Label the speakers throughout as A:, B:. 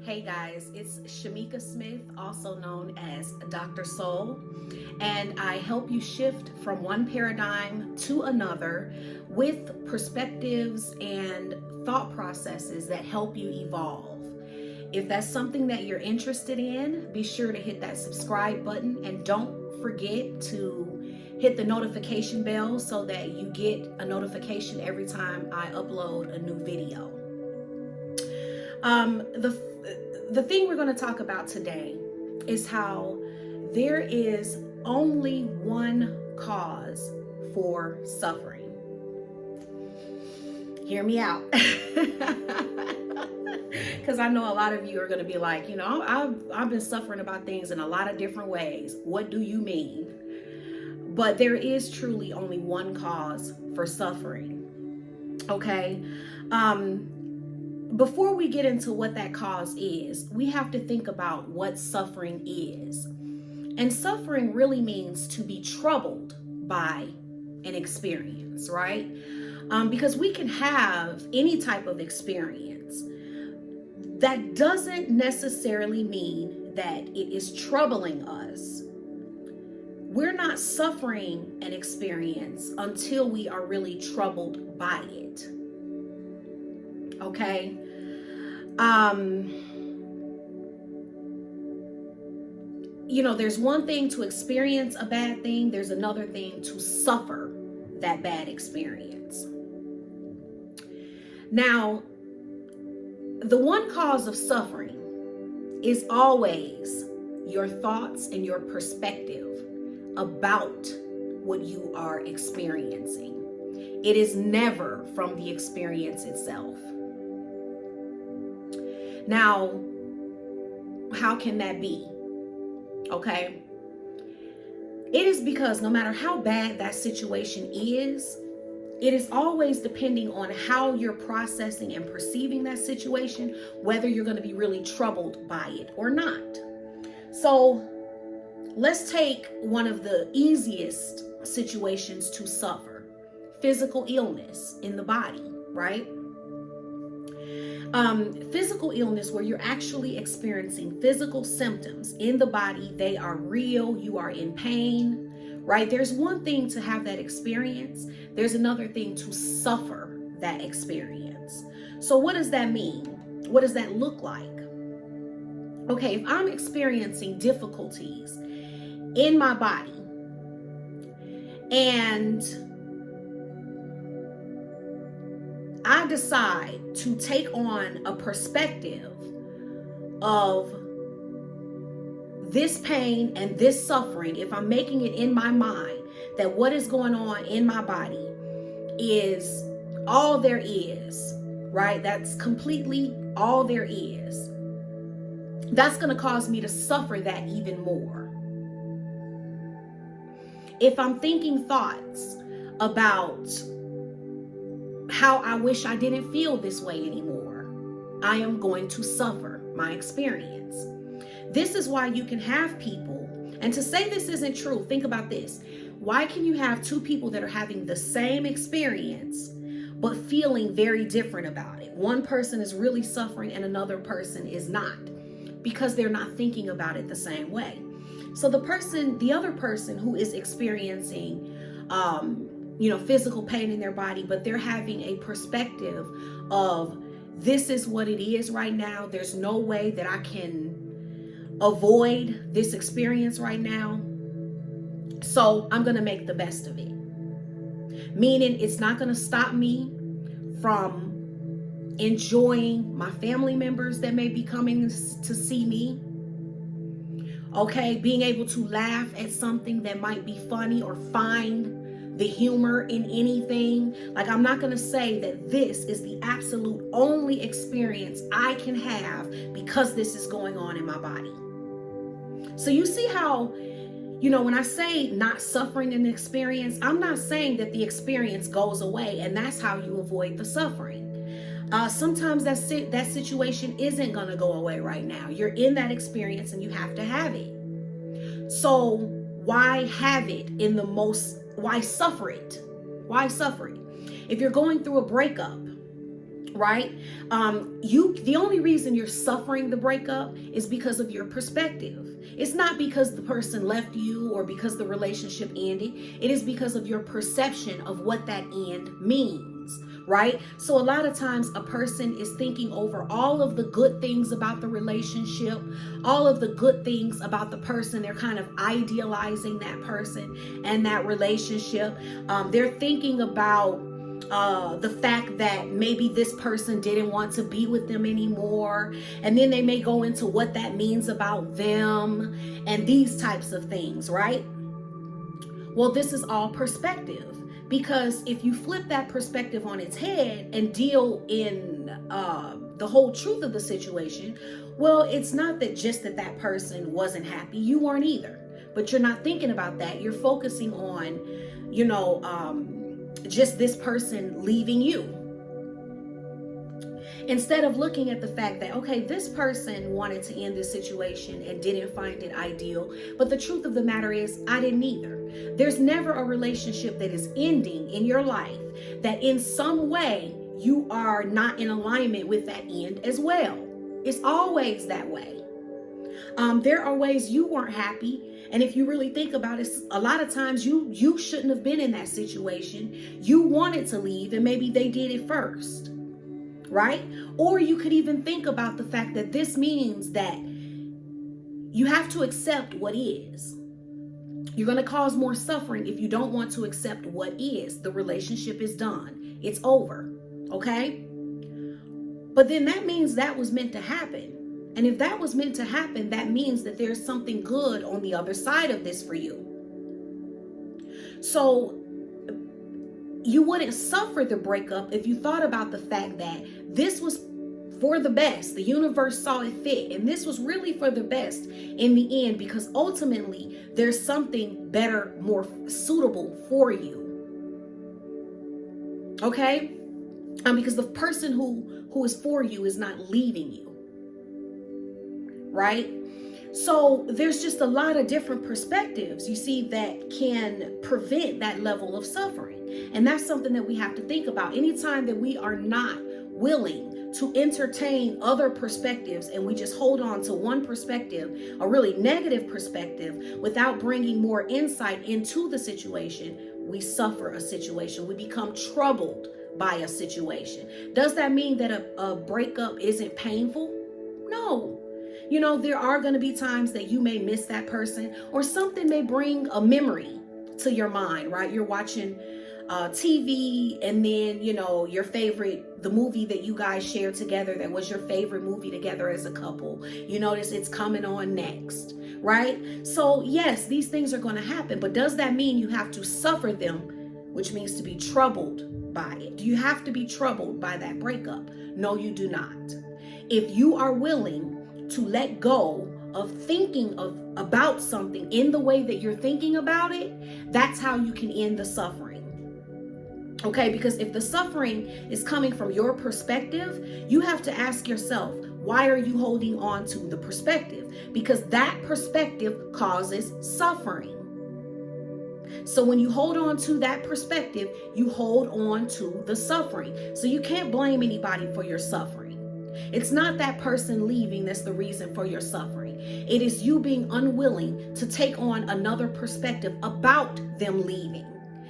A: Hey guys, it's Shamika Smith, also known as Dr. Soul, and I help you shift from one paradigm to another with perspectives and thought processes that help you evolve. If that's something that you're interested in, be sure to hit that subscribe button and don't forget to hit the notification bell so that you get a notification every time I upload a new video. The thing we're going to talk about today is how there is only one cause for suffering. Hear me out. Because I know a lot of you are going to be like, I've been suffering about things in a lot of different ways. What do you mean? But there is truly only one cause for suffering. Okay? Before we get into what that cause is, we have to think about what suffering is. And suffering really means to be troubled by an experience, right? Because we can have any type of experience. That doesn't necessarily mean that it is troubling us. We're not suffering an experience until we are really troubled by it. Okay. There's one thing to experience a bad thing. There's another thing to suffer that bad experience. Now, the one cause of suffering is always your thoughts and your perspective about what you are experiencing. It is never from the experience itself. Now, how can that be? Okay. It is because no matter how bad that situation is, it is always depending on how you're processing and perceiving that situation, whether you're going to be really troubled by it or not. So let's take one of the easiest situations to suffer: physical illness in the body, right? Physical illness where you're actually experiencing physical symptoms in the body. They are real. You are in pain, right? There's one thing to have that experience. There's another thing to suffer that experience. So what does that mean? What does that look like? Okay, if I'm experiencing difficulties in my body and I decide to take on a perspective of this pain and this suffering, if I'm making it in my mind that what is going on in my body is all there is, right? That's completely all there is. That's going to cause me to suffer that even more. If I'm thinking thoughts about how I wish I didn't feel this way anymore, I am going to suffer my experience. This is why you can have people, and to say this isn't true, think about this. Why can you have two people that are having the same experience but feeling very different about it? One person is really suffering and another person is not, because they're not thinking about it the same way. So the other person who is experiencing physical pain in their body, but they're having a perspective of, this is what it is right now. There's no way that I can avoid this experience right now. So I'm going to make the best of it. Meaning it's not going to stop me from enjoying my family members that may be coming to see me. Okay, being able to laugh at something that might be funny or find the humor in anything. Like, I'm not going to say that this is the absolute only experience I can have because this is going on in my body. So you see how, when I say not suffering an experience, I'm not saying that the experience goes away and that's how you avoid the suffering. Sometimes that situation isn't going to go away right now. You're in that experience and you have to have it. So why have it why suffer it? Why suffer it? If you're going through a breakup right? The only reason you're suffering the breakup is because of your perspective. It's not because the person left you or because the relationship ended. It is because of your perception of what that end means, right? So a lot of times a person is thinking over all of the good things about the relationship, all of the good things about the person. They're kind of idealizing that person and that relationship. They're thinking about the fact that maybe this person didn't want to be with them anymore, and then they may go into what that means about them and these types of things, right? Well, this is all perspective, because if you flip that perspective on its head and deal in the whole truth of the situation, well, it's not that just that person wasn't happy. You weren't either, but you're not thinking about that. You're focusing on, just this person leaving you, instead of looking at the fact that, okay, this person wanted to end this situation and didn't find it ideal, but the truth of the matter is I didn't either. There's never a relationship that is ending in your life that in some way you are not in alignment with that end as well. It's always that way. There are ways you weren't happy. And if you really think about it, a lot of times you shouldn't have been in that situation. You wanted to leave, and maybe they did it first, right? Or you could even think about the fact that this means that you have to accept what is. You're going to cause more suffering if you don't want to accept what is. The relationship is done. It's over, okay? But then that means that was meant to happen. And if that was meant to happen, that means that there's something good on the other side of this for you. So you wouldn't suffer the breakup if you thought about the fact that this was for the best. The universe saw it fit, and this was really for the best in the end, because ultimately there's something better, more suitable for you. Okay? Because the person who is for you is not leaving you. Right? So there's just a lot of different perspectives, you see, that can prevent that level of suffering. And that's something that we have to think about. Anytime that we are not willing to entertain other perspectives and we just hold on to one perspective, a really negative perspective, without bringing more insight into the situation, we suffer a situation. We become troubled by a situation. Does that mean that a breakup isn't painful? No. There are going to be times that you may miss that person, or something may bring a memory to your mind, right? You're watching TV, and then, the movie that you guys shared together, that was your favorite movie together as a couple. You notice it's coming on next, right? So yes, these things are going to happen, but does that mean you have to suffer them, which means to be troubled by it? Do you have to be troubled by that breakup? No, you do not. If you are willing to let go of thinking about something in the way that you're thinking about it, that's how you can end the suffering. Okay, because if the suffering is coming from your perspective, you have to ask yourself, why are you holding on to the perspective? Because that perspective causes suffering. So when you hold on to that perspective, you hold on to the suffering. So you can't blame anybody for your suffering. It's not that person leaving that's the reason for your suffering. It is you being unwilling to take on another perspective about them leaving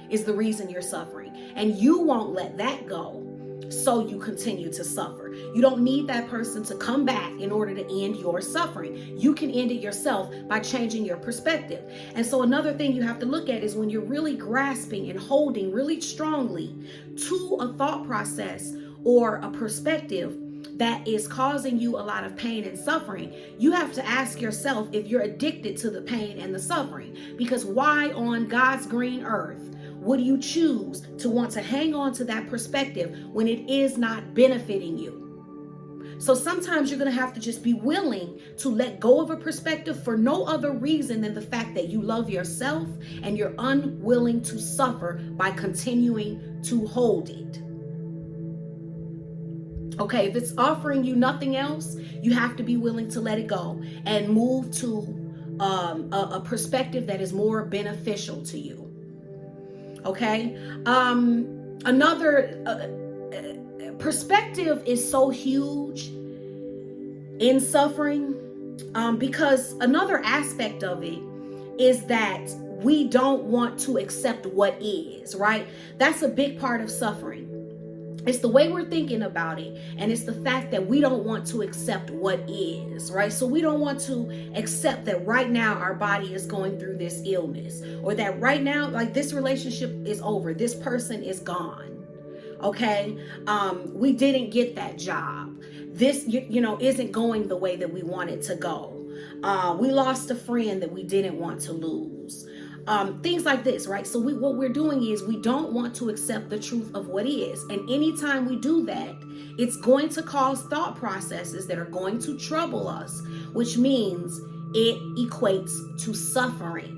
A: is the reason you're suffering. And you won't let that go, so you continue to suffer. You don't need that person to come back in order to end your suffering. You can end it yourself by changing your perspective. And so another thing you have to look at is when you're really grasping and holding really strongly to a thought process or a perspective that is causing you a lot of pain and suffering, you have to ask yourself if you're addicted to the pain and the suffering. Because why on God's green earth would you choose to want to hang on to that perspective when it is not benefiting you? So sometimes you're going to have to just be willing to let go of a perspective for no other reason than the fact that you love yourself and you're unwilling to suffer by continuing to hold it. Okay, if it's offering you nothing else, you have to be willing to let it go and move to a perspective that is more beneficial to you. Okay, another perspective is so huge in suffering, because another aspect of it is that we don't want to accept what is, right? That's a big part of suffering. It's the way we're thinking about it, and it's the fact that we don't want to accept what is, right? So we don't want to accept that right now our body is going through this illness, or that right now, like, this relationship is over, this person is gone, okay? We didn't get that job. This, isn't going the way that we want it to go. We lost a friend that we didn't want to lose. Things like this, right? So what we're doing is we don't want to accept the truth of what is. And anytime we do that, it's going to cause thought processes that are going to trouble us, which means it equates to suffering.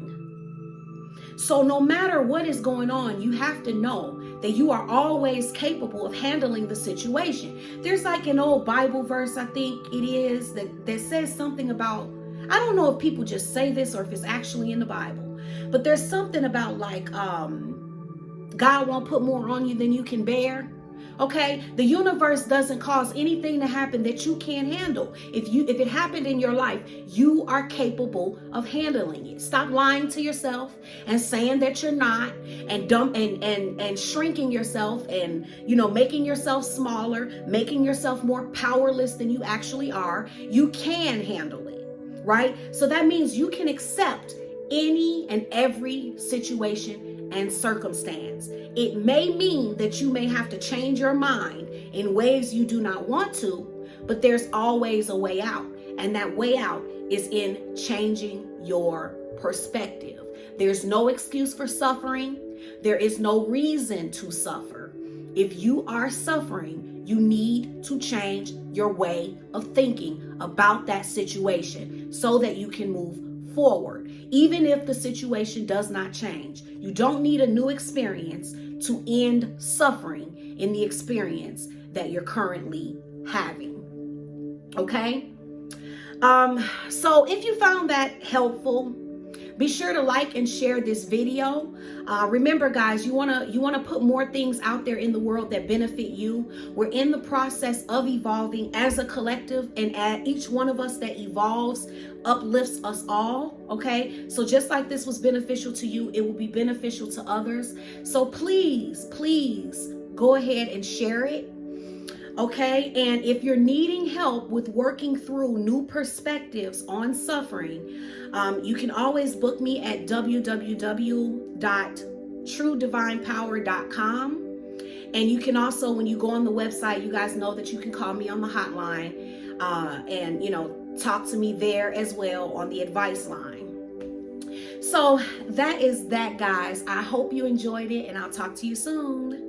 A: So no matter what is going on, you have to know that you are always capable of handling the situation. There's like an old Bible verse, I think it is, that says something about, I don't know if people just say this or if it's actually in the Bible, but there's something about like, God won't put more on you than you can bear. Okay, the universe doesn't cause anything to happen that you can't handle. If it happened in your life, you are capable of handling it. Stop lying to yourself and saying that you're not, and shrinking yourself, and making yourself smaller, making yourself more powerless than you actually are. You can handle it, right? So that means you can accept any and every situation and circumstance. It may mean that you may have to change your mind in ways you do not want to, but there's always a way out. And that way out is in changing your perspective. There's no excuse for suffering. There is no reason to suffer. If you are suffering, you need to change your way of thinking about that situation so that you can move forward. Even if the situation does not change, you don't need a new experience to end suffering in the experience that you're currently having. Okay? So if you found that helpful, be sure to like and share this video. Remember, guys, you wanna put more things out there in the world that benefit you. We're in the process of evolving as a collective, and each one of us that evolves uplifts us all. Okay, so just like this was beneficial to you, it will be beneficial to others. So please go ahead and share it. Okay, and if you're needing help with working through new perspectives on suffering, you can always book me at www.truedivinepower.com. And you can also, when you go on the website, you guys know that you can call me on the hotline, and talk to me there as well on the advice line. So that is that, guys. I hope you enjoyed it, and I'll talk to you soon.